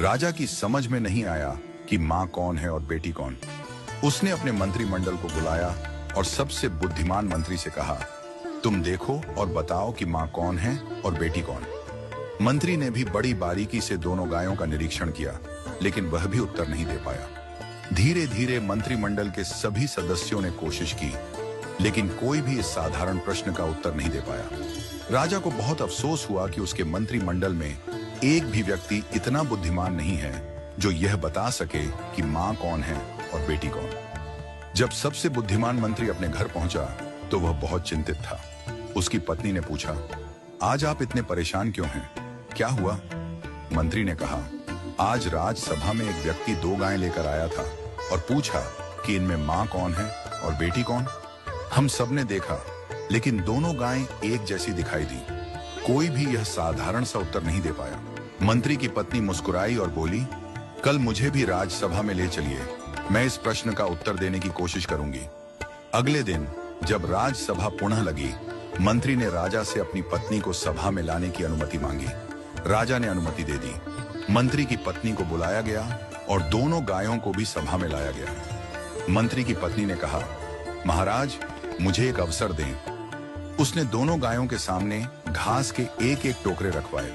राजा की समझ में नहीं आया कि माँ कौन है और बेटी कौन। उसने अपने मंत्रिमंडल को बुलाया और सबसे बुद्धिमान मंत्री से कहा, तुम देखो और बताओ कि माँ कौन है और बेटी कौन। मंत्री ने भी बड़ी बारीकी से दोनों गायों का निरीक्षण किया, लेकिन वह भी उत्तर नहीं दे पाया। धीरे धीरे मंत्रिमंडल के सभी सदस्यों ने कोशिश की, लेकिन कोई भी इस साधारण प्रश्न का उत्तर नहीं दे पाया। राजा को बहुत अफसोस हुआ कि उसके मंत्रिमंडल में एक भी व्यक्ति इतना बुद्धिमान नहीं है जो यह बता सके कि माँ कौन है और बेटी कौन। जब सबसे बुद्धिमान मंत्री अपने घर पहुंचा तो वह बहुत चिंतित था। उसकी पत्नी ने पूछा, आज आप इतने परेशान क्यों हैं? क्या हुआ? मंत्री ने कहा, आज राज्यसभा में एक व्यक्ति 2 गायें लेकर आया था और पूछा कि इनमें माँ कौन है और बेटी कौन। हम सबने देखा, लेकिन दोनों गायें एक जैसी दिखाई दी। कोई भी यह साधारण सा उत्तर नहीं दे पाया। मंत्री की पत्नी मुस्कुराई और बोली, कल मुझे भी राज्यसभा में ले चलिए, मैं इस प्रश्न का उत्तर देने की कोशिश करूंगी। अगले दिन जब राज्यसभा पुनः लगी, मंत्री ने राजा से अपनी पत्नी को सभा में लाने की अनुमति मांगी। राजा ने अनुमति दे दी। मंत्री की पत्नी को बुलाया गया और दोनों गायों को भी सभा में लाया गया। मंत्री की पत्नी ने कहा, महाराज, मुझे एक अवसर दें। उसने दोनों गायों के सामने घास के एक एक टोकरे रखवाए।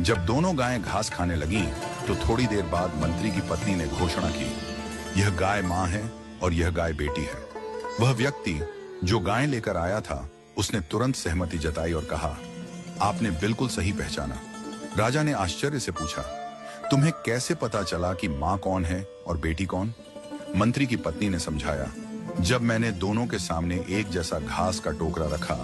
जब दोनों गायें घास खाने लगीं, तो थोड़ी देर बाद मंत्री की पत्नी ने घोषणा की, यह गाय माँ है और यह गाय बेटी है। वह व्यक्ति जो गायें लेकर आया था, उसने तुरंत सहमति जताई और कहा, आपने बिल्कुल सही पहचाना। राजा ने आश्चर्य से पूछा, तुम्हें कैसे पता चला कि माँ कौन है और बेटी कौन? मंत्री की पत्नी ने समझाया, जब मैंने दोनों के सामने एक जैसा घास का टोकरा रखा,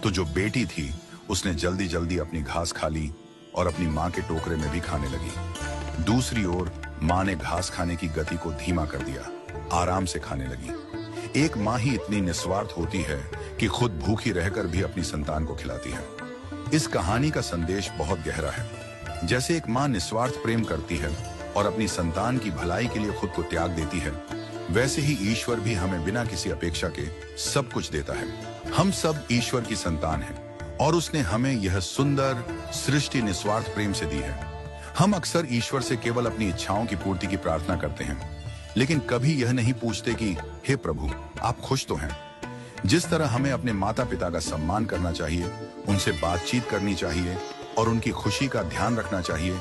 तो जो बेटी थी उसने जल्दी जल्दी अपनी घास खा ली और अपनी माँ के टोकरे में भी खाने लगी। दूसरी ओर माँ ने घास खाने की गति को धीमा कर दिया, आराम से खाने लगी। एक माँ ही इतनी निस्वार्थ होती है कि खुद भूखी रहकर भी अपनी संतान को खिलाती है। इस कहानी का संदेश बहुत गहरा है। जैसे एक माँ निस्वार्थ प्रेम करती है और अपनी संतान की भलाई के लिए खुद को त्याग देती है, वैसे ही ईश्वर भी हमें बिना किसी अपेक्षा के सब कुछ देता है। हम सब ईश्वर की संतान हैं और उसने हमें यह सुंदर सृष्टि निस्वार्थ प्रेम से दी है। हम अक्सर ईश्वर से केवल अपनी इच्छाओं की पूर्ति की प्रार्थना करते हैं, लेकिन कभी यह नहीं पूछते कि हे प्रभु, आप खुश तो हैं? जिस तरह हमें अपने माता पिता का सम्मान करना चाहिए, उनसे बातचीत करनी चाहिए और उनकी खुशी का ध्यान रखना चाहिए,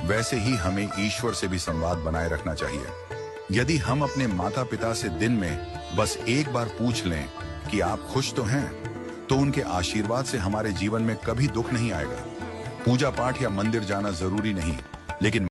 वैसे ही हमें ईश्वर से भी संवाद बनाए रखना चाहिए। यदि हम अपने माता पिता से दिन में बस एक बार पूछ लें कि आप खुश तो हैं, तो उनके आशीर्वाद से हमारे जीवन में कभी दुख नहीं आएगा। पूजा पाठ या मंदिर जाना जरूरी नहीं, लेकिन